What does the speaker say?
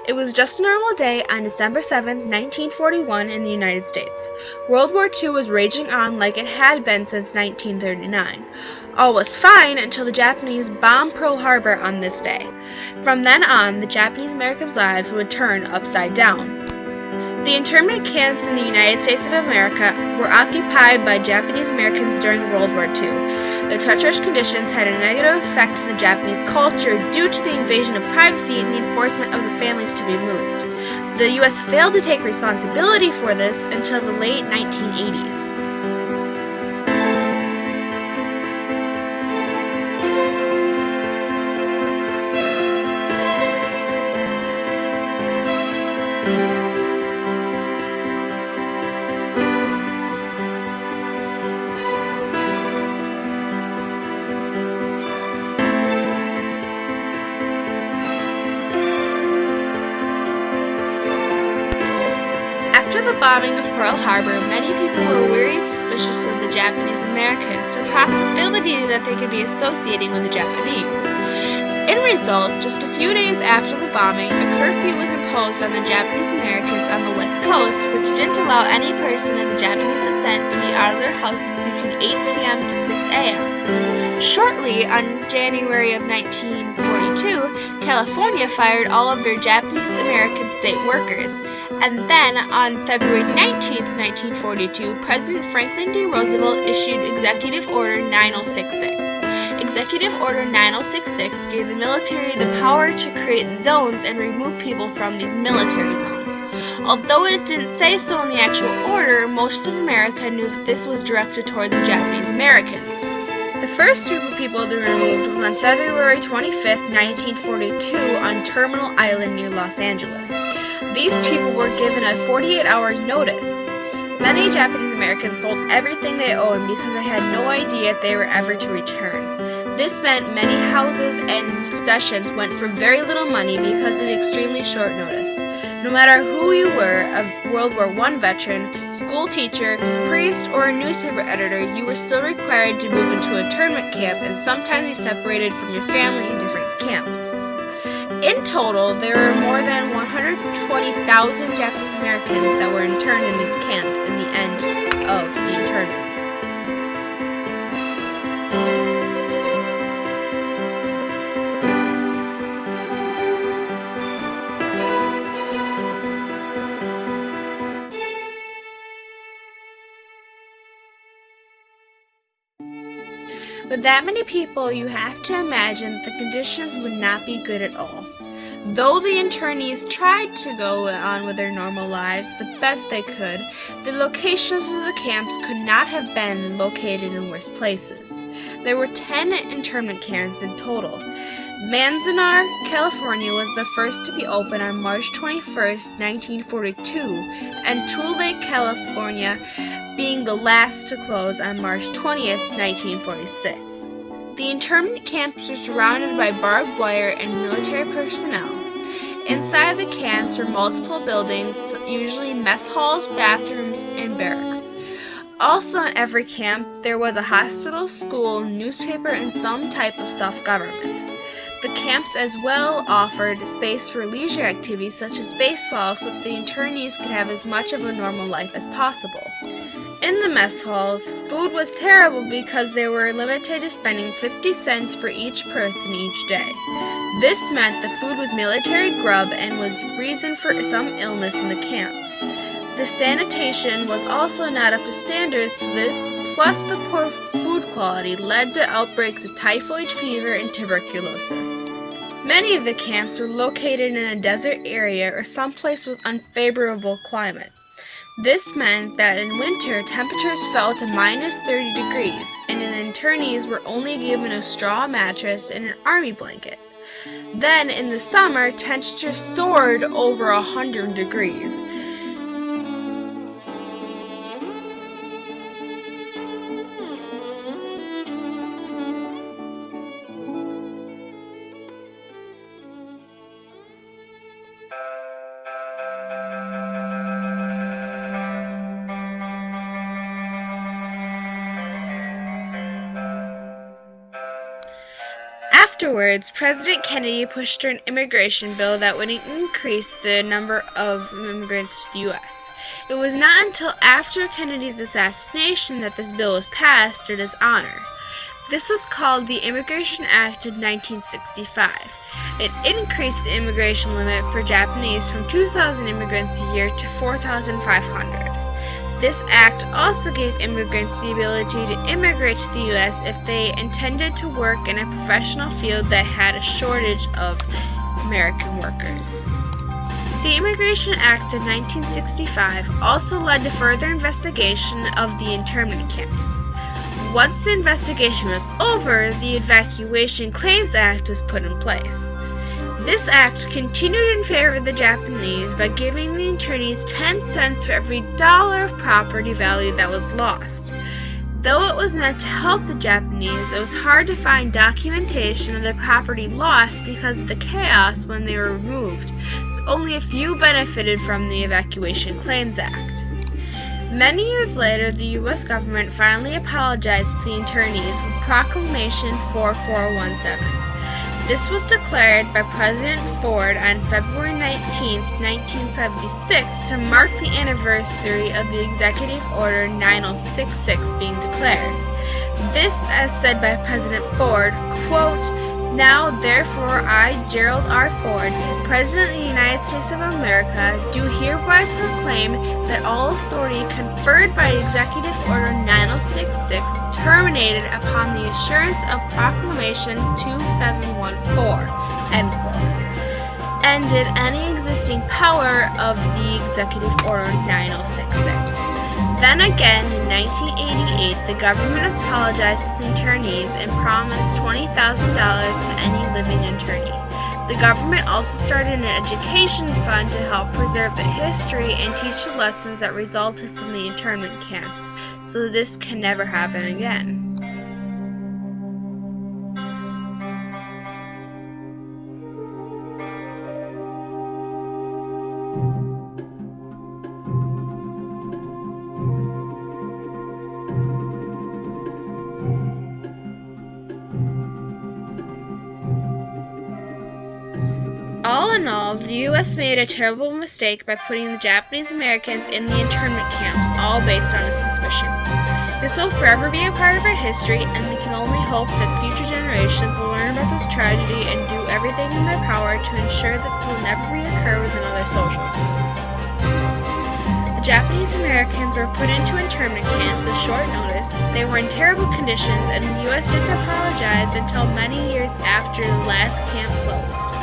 It was just a normal day on December 7, 1941 in the United States. World War II was raging on like it had been since 1939. All was fine until the Japanese bombed Pearl Harbor on this day. From then on, the Japanese Americans' lives would turn upside down. The internment camps in the United States of America were occupied by Japanese Americans during World War II. Their treacherous conditions had a negative effect on the Japanese culture due to the invasion of privacy and the enforcement of the families to be moved. The U.S. failed to take responsibility for this until the late 1980s. After the bombing of Pearl Harbor, many people were weary and suspicious of the Japanese Americans for the possibility that they could be associating with the Japanese. In result, just a few days after the bombing, a curfew was imposed on the Japanese Americans on the West Coast, which didn't allow any person of the Japanese descent to be out of their houses between 8 p.m. to 6 a.m. Shortly, on January of 1942, California fired all of their Japanese American state workers. And then, on February 19, 1942, President Franklin D. Roosevelt issued Executive Order 9066. Executive Order 9066 gave the military the power to create zones and remove people from these military zones. Although it didn't say so in the actual order, most of America knew that this was directed toward the Japanese Americans. The first group of people to be removed was on February 25, 1942, on Terminal Island near Los Angeles. These people were given a 48-hour notice. Many Japanese Americans sold everything they owned because they had no idea if they were ever to return. This meant many houses and possessions went for very little money because of the extremely short notice. No matter who you were, a World War I veteran, school teacher, priest, or a newspaper editor, you were still required to move into an internment camp and sometimes be separated from your family in different camps. In total, there were more than 120,000 Japanese Americans that were interned in these camps in the end of the internment. With that many people, you have to imagine that the conditions would not be good at all. Though the internees tried to go on with their normal lives the best they could, the locations of the camps could not have been located in worse places. There were 10 internment camps in total. Manzanar, California was the first to be open on March 21, 1942, and Tule, California, being the last to close on March 20, 1946. The internment camps were surrounded by barbed wire and military personnel. Inside the camps were multiple buildings, usually mess halls, bathrooms, and barracks. Also in every camp, there was a hospital, school, newspaper, and some type of self-government. The camps as well offered space for leisure activities such as baseball so that the internees could have as much of a normal life as possible. In the mess halls, food was terrible because they were limited to spending 50 cents for each person each day. This meant the food was military grub and was reason for some illness in the camps. The sanitation was also not up to standards, so this, plus the poor food quality, led to outbreaks of typhoid fever and tuberculosis. Many of the camps were located in a desert area or someplace with unfavorable climate. This meant that in winter, temperatures fell to minus 30 degrees, and the internees were only given a straw mattress and an army blanket. Then, in the summer, temperatures soared over 100 degrees. Afterwards, President Kennedy pushed through an immigration bill that would increase the number of immigrants to the U.S. It was not until after Kennedy's assassination that this bill was passed in his honor. This was called the Immigration Act of 1965. It increased the immigration limit for Japanese from 2,000 immigrants a year to 4,500. This act also gave immigrants the ability to immigrate to the U.S. if they intended to work in a professional field that had a shortage of American workers. The Immigration Act of 1965 also led to further investigation of the internment camps. Once the investigation was over, the Evacuation Claims Act was put in place. This act continued in favor of the Japanese by giving the internees 10 cents for every dollar of property value that was lost. Though it was meant to help the Japanese, it was hard to find documentation of the property lost because of the chaos when they were removed, so only a few benefited from the Evacuation Claims Act. Many years later, the U.S. government finally apologized to the internees with Proclamation 4417. This was declared by President Ford on February 19, 1976, to mark the anniversary of the Executive Order 9066 being declared. This, as said by President Ford, quote, "Now, therefore, I, Gerald R. Ford, President of the United States of America, do hereby proclaim that all authority conferred by Executive Order 9066 terminated upon the issuance of Proclamation 2714, end quote, ended any existing power of the Executive Order 9066. Then again, in 1988, the government apologized to the internees and promised $20,000 to any living internee. The government also started an education fund to help preserve the history and teach the lessons that resulted from the internment camps, so this can never happen again. All in all, the U.S. made a terrible mistake by putting the Japanese Americans in the internment camps, all based on a suspicion. This will forever be a part of our history, and we can only hope that future generations will learn about this tragedy and do everything in their power to ensure that this will never reoccur with another soldier. The Japanese Americans were put into internment camps with short notice. They were in terrible conditions, and the U.S. didn't apologize until many years after the last camp closed.